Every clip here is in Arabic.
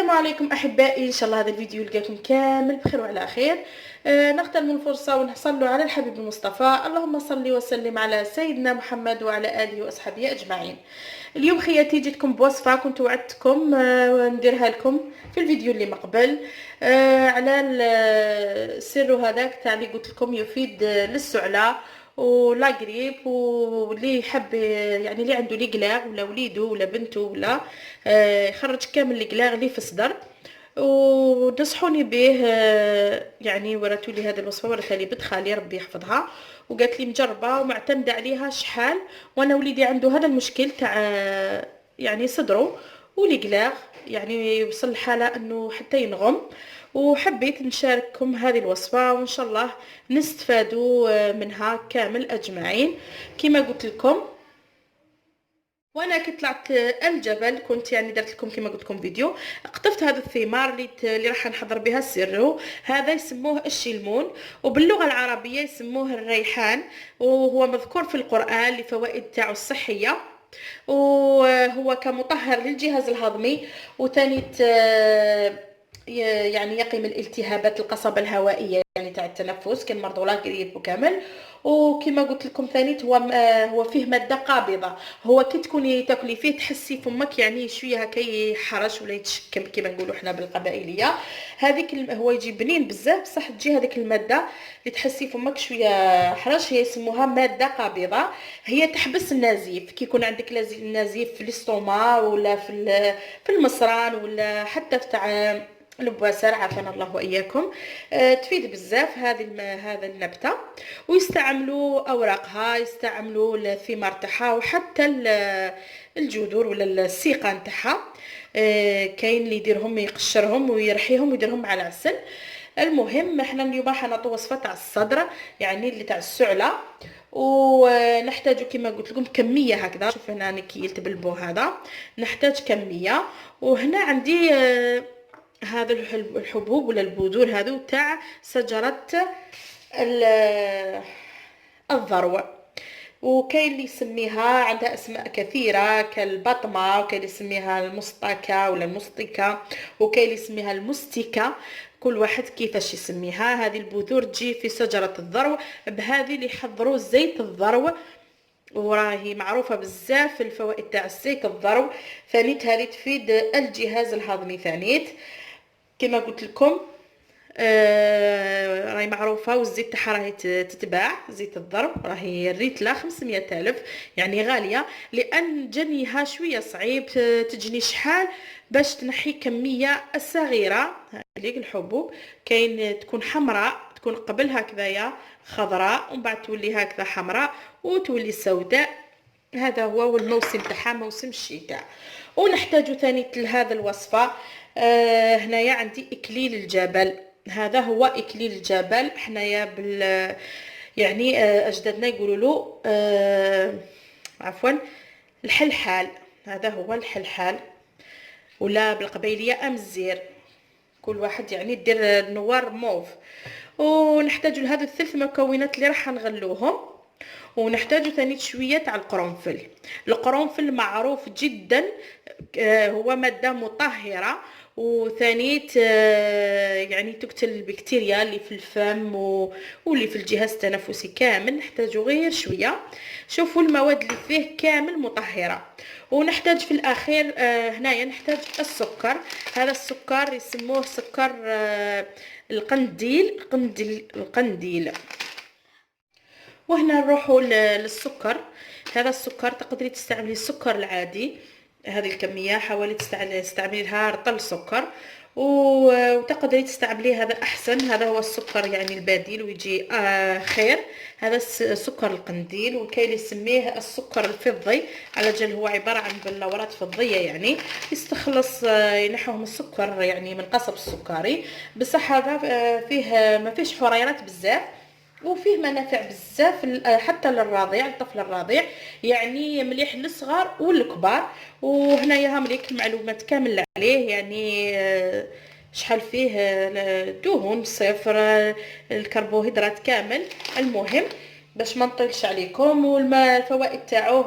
السلام عليكم احبائي، ان شاء الله هذا الفيديو يلقاكم كامل بخير وعلى خير. نغتنم الفرصه ونصلوا على الحبيب المصطفى، اللهم صل وسلم على سيدنا محمد وعلى اله واصحابه اجمعين. اليوم خياتي جيتكم بوصفه كنت وعدتكم نديرها لكم في الفيديو اللي مقبل على السر هذاك تاع اللي قلت لكم يفيد للسعله ولا قريب، واللي يحب يعني اللي عنده القلاع ولا وليده ولا بنته ولا يخرج كامل القلاع اللي في الصدر. ونصحوني به يعني وراتوا لي هذه الوصفه، وراتها لي بنت خالي ربي يحفظها، وقالت لي مجربه ومعتمده عليها شحال. وانا وليدي عنده هذا المشكل تاع يعني صدره والقلاع، يعني وصل لحاله انه حتى ينغم. وحبيت نشارككم هذه الوصفه وان شاء الله نستفادوا منها كامل اجمعين. كما قلت لكم وانا كي طلعت الجبل كنت يعني درت لكم كما قلت لكم فيديو، قطفت هذا الثمار اللي راح نحضر بها السر. هذا يسموه الشلمون، وباللغه العربيه يسموه الريحان، وهو مذكور في القران لفوائد تاعو الصحيه، وهو كمطهر للجهاز الهضمي، وثاني يعني يقي من الالتهابات القصبة الهوائية يعني تاع التنفس كان مرضى لا قريب وكامل. وكما قلت لكم ثاني هو فيه مادة قابضة، هو كي تكوني تاكلي فيه تحسي فمك يعني شويه هكا يحرش ولا يتشكم كما نقولوا حنا بالقبائليه. هذيك هو يجي بنين بزاف بصح تجي هذيك الماده اللي تحسي فمك شويه حرش، هي يسموها ماده قابضه. هي تحبس النزيف كي يكون عندك نزيف في الاستوما ولا في المصران ولا حتى في تاع البواسر، عافانا الله واياكم. تفيد بزاف هذا النبته، ويستعملوا اوراقها، يستعملوا الثمار تاعها، وحتى الجذور ولا السيقان تاعها. كاين اللي يديرهم يقشرهم ويرحيهم ويديرهم مع العسل. المهم احنا اليوم حنعطوا وصفه تاع الصدر يعني اللي تاع السعله، ونحتاج كما قلت لكم كميه هكذا. شوف هنا انا كيلت بالبو هذا نحتاج كميه. وهنا عندي هذا الحبوب ولا البذور هذو تاع شجره الذروه، وكاين اللي يسميها عندها اسماء كثيره كالبطمه، وكاين اللي يسميها المسطكه ولا المسطكه، وكاين اللي يسميها المستكه، كل واحد كيفاش يسميها. هذه البذور تجي في شجره الذرو، بهذه اللي يحضروا زيت الذرو، وراهي معروفه بزاف الفوائد تاع زيت الذرو. ثانيت هذه تفيد الجهاز الهضمي. ثانيت كما قلت لكم راهي معروفه، والزيت تاعها راهي تتباع زيت الضرب، راهي الريتله 500,000 يعني غاليه، لان جنيها شويه صعيب تجني شحال باش تنحي كميه صغيره. هذيك الحبوب كاين تكون حمراء، تكون قبل هكذايا خضراء ومن بعد تولي هكذا حمراء وتولي سوداء. هذا هو الموسم تاعها موسم الشتاء. ونحتاج ثاني لهذا الوصفه هنايا عندي اكليل الجبل. هذا هو اكليل الجبل حنايا يعني اجدادنا يقولوا له عفوا الحلحال. هذا هو الحلحال ولا بالقبيليه امزير، كل واحد يعني دير نوار موف. ونحتاج لهذا الثلاث مكونات اللي راح نغلوهم. ونحتاج ثاني شويه تاع القرنفل. القرنفل معروف جدا هو ماده مطهره، وثانيت يعني تقتل البكتيريا اللي في الفم واللي في الجهاز التنفسي كامل. نحتاج غير شويه. شوفوا المواد اللي فيه كامل مطهره. ونحتاج في الاخير هنايا نحتاج السكر. هذا السكر يسموه سكر القنديل. وهنا نروحوا للسكر. هذا السكر تقدري تستعملي السكر العادي، هذه الكميه حاولي تستعملي لها رطل سكر، وتقدري تستعملي هذا احسن. هذا هو السكر يعني البديل ويجي خير. هذا السكر القنديل، وكاين اللي يسميه السكر الفضي على جال هو عباره عن بلورات فضيه يعني يستخلص ينحوهم السكر يعني من قصب السكري. بصح هذا فيه ما فيش حريرات بزاف، وفيه منافع بزاف حتى للرضيع الطفل الرضيع، يعني مليح للصغار والكبار. وهنايا هم ليك المعلومات كامل عليه يعني شحال فيه دهون صفر، الكربوهيدرات كامل. المهم باش ما نطيلش عليكم، والفوائد تاعو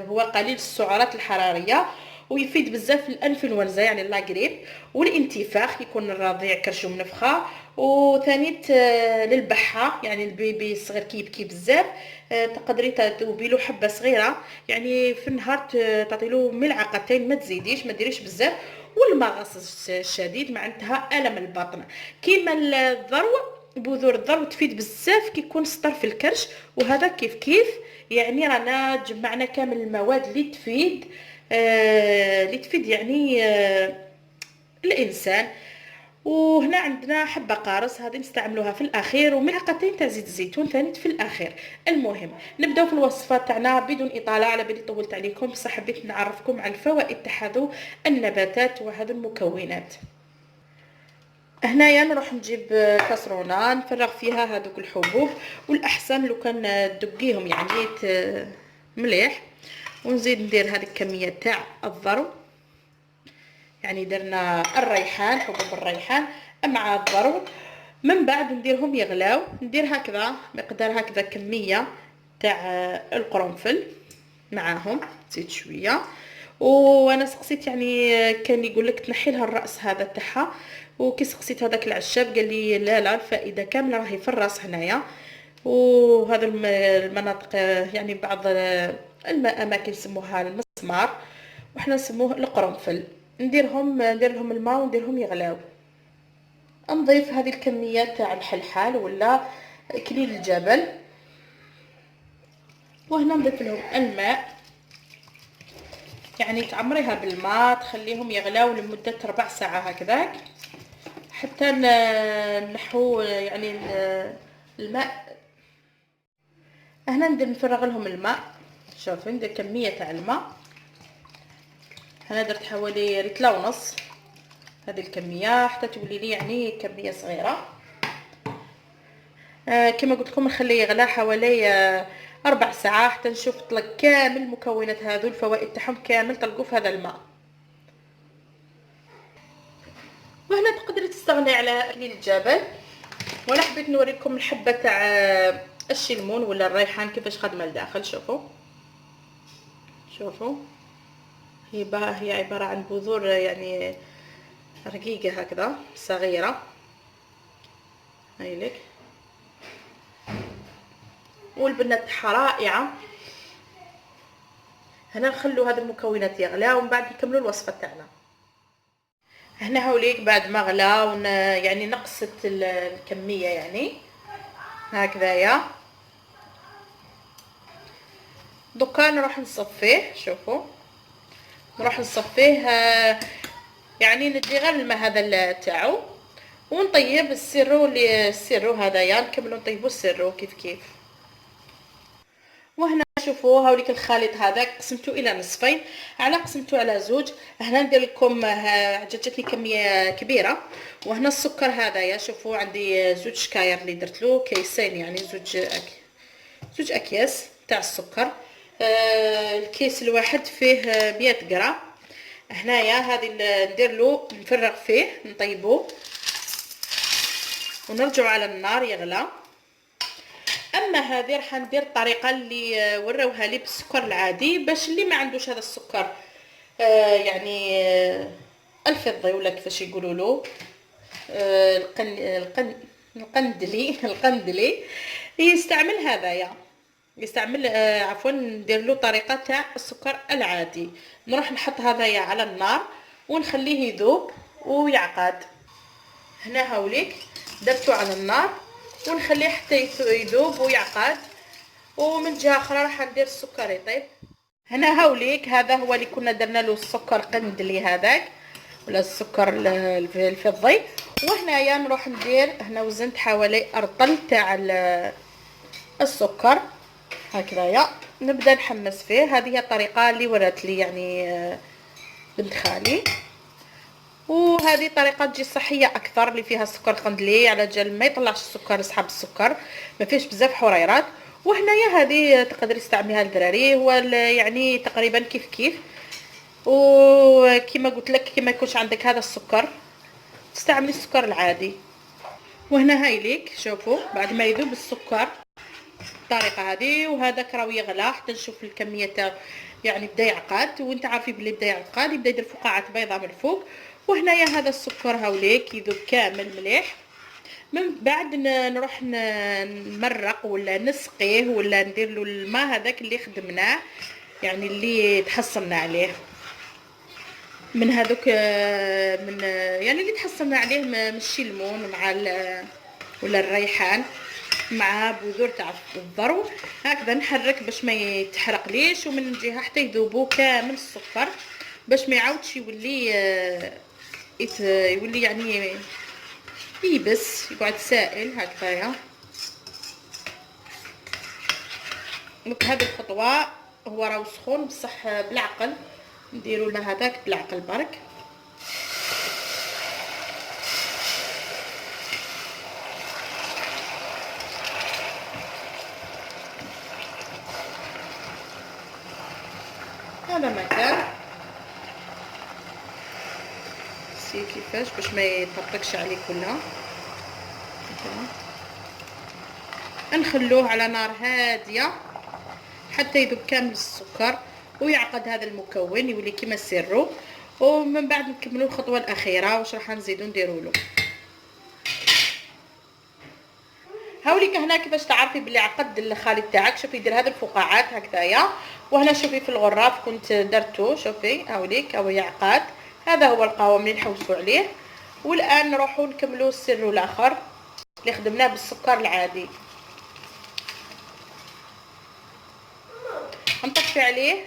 هو قليل السعرات الحراريه، ويفيد بزاف الانفلونزا يعني لاغريب والانتفاخ، يكون الرضيع كرشو منفخه. وثانيت للبحه، يعني البيبي الصغير كيبكي بزاف تقدري تذوبي له حبه صغيره، يعني في النهار تعطي له ملعقتين، ما تزيديش، ما ديريش بزاف. والمغص الشديد معناتها الم البطن. كيما الذرو، بذور الذرو تفيد بزاف كي يكون سطر في الكرش، وهذا كيف كيف. يعني رانا جمعنا كامل المواد اللي تفيد يعني الانسان. وهنا عندنا حبه قارص، هذه نستعملوها في الاخير، وملعقتين تاع زيت الزيتون ثاني في الاخير. المهم نبداو في الوصفه تاعنا بدون اطاله، على بالي طولت عليكم، بصح حبيت نعرفكم على الفوائد تاع هذو النباتات وهذو المكونات. هنايا نروح نجيب كاسرونه نفرغ فيها هذوك الحبوب، والاحسن لو كان تدقيهم يعني مليح. ونزيد ندير هذه الكميه تاع الذرو، يعني درنا الريحان، حبوب الريحان مع الذرو. من بعد نديرهم يغلاو، ندير هكذا مقدار هكذا كميه تاع القرنفل معاهم، زيد شويه. وانا سقسيت يعني كان يقول لك تنحي لها الراس هذا تاعها، وكي سقسيت هذاك العشاب قال لي لا لا، الفائده كامله راهي في الراس هنايا. وهذا المناطق يعني بعض الاماكن يسموها المسمار، وحنا نسموه القرنفل. ندير لهم الماء ونديرهم يغلاو. نضيف هذه الكميات تاع الحلحال ولا كليل الجبل، وهنا نضيف لهم الماء، يعني تعمريها بالماء تخليهم يغلاو لمده 4 ساعات هكذاك حتى نحو يعني الماء. هنا ندير نفرغ لهم الماء، شوفوا ندير كميه تاع الماء. هنا درت حوالي ريتله ونص هذه الكميه حتى تولي لي يعني كميه صغيره. كما قلت لكم نخليه يغلى حوالي 4 ساعات حتى نشوف طلق كامل المكونات هذو، الفوائد تاعهم كامل طلقوا في هذا الماء. وهنا تقدري تستغني على اكليل الجبل، وانا حبيت نوريكم الحبه تاع الشلمون ولا الريحان كيفاش خدمه لداخل. شوفوا هي عباره عن بذور يعني رقيقه هكذا صغيره، هاي لك، والبنه تاعها رائعه. هنا نخلو هذه المكونات يغلاو ومن بعد نكملوا الوصفه تاعنا. هنا هاوليك بعد ما غلا يعني نقصت الكميه يعني هكذايا. دوكا نروح نصفيه، شوفوا نروح نصفيه يعني ندي غير الماء هذا تاعو ونطيب السيرو هذايا، نكملوا نطيبوا السيرو كيف كيف. وهنا شوفوا هاوليك الخليط هذا قسمته الى نصفين، على قسمته على زوج. هنا ندير لكم جاتني كميه كبيره. وهنا السكر هذايا شوفوا عندي زوج شكاير اللي درت له كيسين، يعني زوج اكياس تاع السكر. الكيس الواحد فيه 100 غرام. هنايا هذه ندير له نفرغ فيه نطيبوه ونرجعوا على النار يغلى. اما هذه راح ندير الطريقه اللي وراوها لي بالسكر العادي، باش اللي ما عندوش هذا السكر يعني الفضي ولا كيفاش يقولوا له القندلي يستعمل هذايا، يستعمل عفوا ندير له طريقه تاع السكر العادي. نروح نحط هذايا على النار ونخليه يذوب ويعقد. هنا هاوليك درته على النار ونخليه حتى يذوب ويعقد. ومن جهه اخرى راح ندير السكر يطيب. هنا هاوليك هذا هو اللي كنا درنا له السكر قندلي هذاك ولا السكر الفضي. وهنايا نروح ندير، هنا وزنت حوالي رطل تاع السكر هكذايا، نبدا نحمس فيه. هذه هي الطريقه اللي ورات لي يعني بنت خالي، وهذه طريقه تجي صحيه اكثر اللي فيها السكر قندلي على جال ما يطلعش السكر يسحب السكر، ما فيش بزاف حريرات. وهنايا هذه تقدري تستعمليها للدراري يعني تقريبا كيف كيف. وكما قلت لك كي ما يكونش عندك هذا السكر تستعملي السكر العادي. وهنا هاي ليك شوفوا بعد ما يذوب السكر بالطريقه هذه. وهذاك راه يغلى حتى نشوف الكميه تاع يعني بدا يعقد، وانت عارفين بلي بدا يعقد يبدا يدير فقاعات بيضاء من الفوق. وهنايا هذا السكر هاوليك يذوب كامل مليح. من بعد نروح نمرق ولا نسقيه ولا ندير له الماء هذاك اللي خدمناه، يعني اللي تحصلنا عليه من هذوك، من يعني اللي تحصلنا عليه من الشلمون مع ولا الريحان مع بذور تاع الذرو. هكذا نحرك باش ما يتحرق ليش، ومن جهه حتى يذوبوا كامل السكر باش ما يعاودش يولي يولي يعني يبس، يقعد سائل هكذايا. دونك هذه الخطوه هو راهو سخون بصح بالعقل نديروا لنا هذاك بالعقل برك. هذا مكان سي كيفاش باش ما يطرطقش عليك كلها. نخلوه على نار هاديه حتى يذوب كامل السكر ويعقد هذا المكون يولي كيما السيرو. ومن بعد نكملوا الخطوه الاخيره واش راح نزيدو نديروا له. هاوليك هنا كيفاش تعرفي بلي عقد الخليط تاعك. شوفي يدير هذه الفقاعات هكذايا، وهنا شوفي في الغراف كنت درتو، شوفي هاوليك هو يعقد. هذا هو القوام اللي نحوسوا عليه. والان نروحوا نكملوا السر الاخر اللي خدمناه بالسكر العادي. نطفي عليه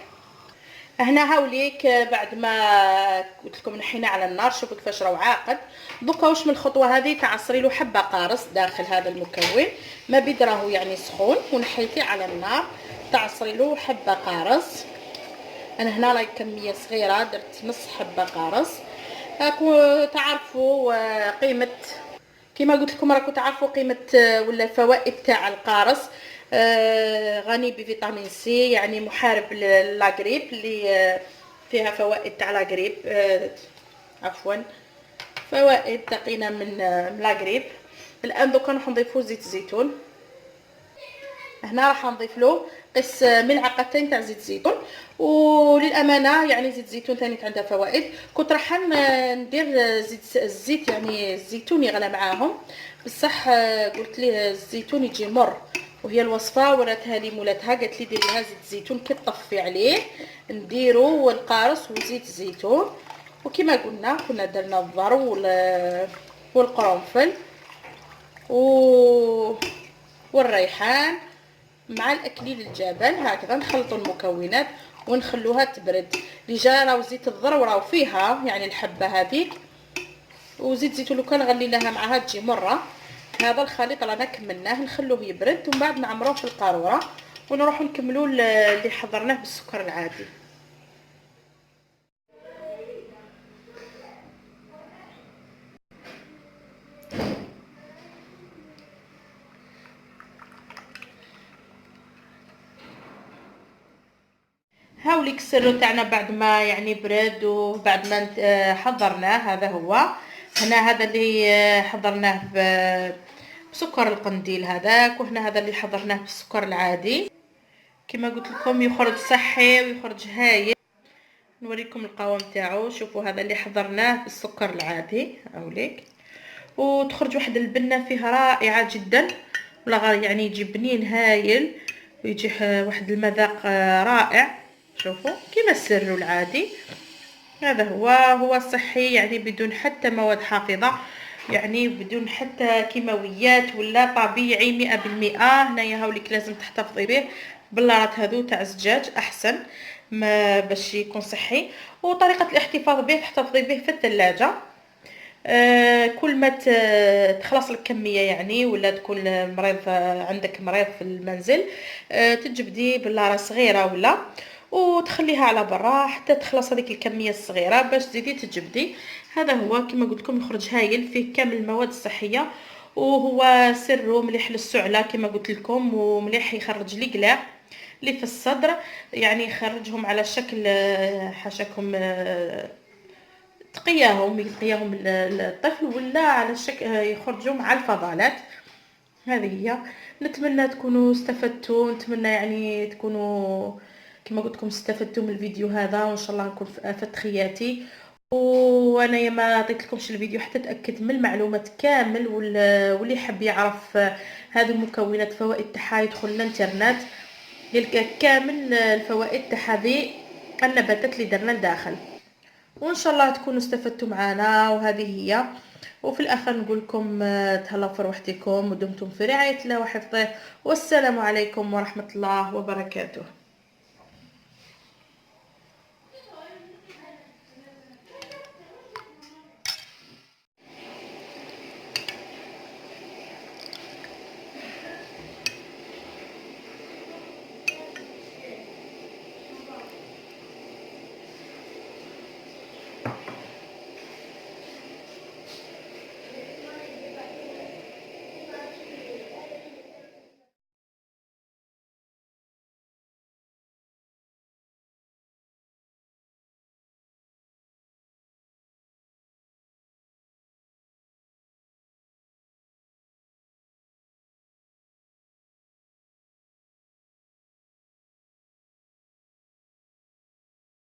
هنا هاوليك بعد ما قلت لكم نحينا على النار. شوفوا كيفاش راهو عاقد. دوكا واش من الخطوه هذه تعصري له حبه قارص داخل هذا المكون، ما بيد راهو يعني سخون ونحيتيه على النار. تعصري له حبه قارص. انا هنا راهي كميه صغيره درت نص حبه قارص. راكم تعرفوا قيمه، كما قلت لكم راكم تعرفوا قيمه ولا الفوائد تاع القارص. غني بفيتامين سي، يعني محارب لاغريب، اللي فيها فوائد تاع لاغريب، عفوا فوائد تقينا من لاغريب. الان دوكا راح نضيفوا زيت الزيتون. هنا راح نضيف له قس ملعقتين تاع زيت الزيتون. وللامانه يعني زيت الزيتون ثاني عندها فوائد. كنت راح ندير زيت الزيت يعني الزيتون يغلى معاهم، بصح قلت ليه الزيتون يجي مر، وهي الوصفه وراتها لي مولاتها قالت لي ديري لها زيت الزيتون كي تطفي عليه نديرو القارص وزيت الزيتون. وكما قلنا كنا درنا الذرو والقرنفل والريحان مع الاكليل الجبل. هكذا نخلطوا المكونات ونخلوها تبرد. اللي جا راهو زيت الذرو راهو فيها يعني الحبه هذيك، وزيت الزيتون لو كان غليناها معها تجي مره. هذا الخليط رانا كملناه نخلوه يبرد ومن بعد نعمروه في القاروره ونروحوا نكملوا اللي حضرناه بالسكر العادي. هاوليك السر تاعنا بعد ما يعني برد وبعد ما حضرناه. هذا هو هنا هذا اللي حضرناه بسكر القنديل هذاك، وهنا هذا اللي حضرناه بالسكر العادي. كما قلت لكم يخرج صحي ويخرج هايل. نوريكم القوام تاعو. شوفوا هذا اللي حضرناه بالسكر العادي هاوليك، وتخرج واحد البنه فيها رائعه جدا، ولا يعني يجي بنين هايل ويجي واحد المذاق رائع. شوفوا كيما السر العادي. هذا هو صحي يعني بدون حتى مواد حافظه، يعني بدون حتى كيماويات ولا طبيعي 100%. هنايا هاوليك لازم تحتفظي به باللارات هذو تاع الزجاج احسن ما باش يكون صحي. وطريقه الاحتفاظ به تحتفظي به في الثلاجه. كل ما تخلص لك كميه يعني ولا تكون مريض عندك مريض في المنزل، تجبدي بلاره صغيره ولا وتخليها على برا حتى تخلص هذيك الكميه الصغيره باش تزيدي تجبدي. هذا هو كما قلت لكم يخرج هايل فيه كامل المواد الصحيه، وهو سره مليح للسعله كما قلت لكم، ومليح يخرج لي قلاع اللي في الصدر، يعني يخرجهم على شكل حاشاكم تقياهم الطفل، ولا على شكل يخرجوا مع الفضلات. هذه هي. نتمنى تكونوا استفدتوا، نتمنى يعني تكونوا كما قلت لكم استفدتوا من الفيديو هذا، وان شاء الله نكون افدت خياتي. وانا يا ما عطيت لكمش الفيديو حتى اتاكد من المعلومات كامل، واللي حاب يعرف هذه المكونات فوائد تاعها يدخل الانترنت يلقى كامل الفوائد تاع هذه النباتات اللي درنا لداخل. وان شاء الله تكونوا استفدتوا معنا، وهذه هي. وفي الاخر نقول لكم تهلاو في روحتكم ودمتم في رعاية الله وحفظه، والسلام عليكم ورحمة الله وبركاته.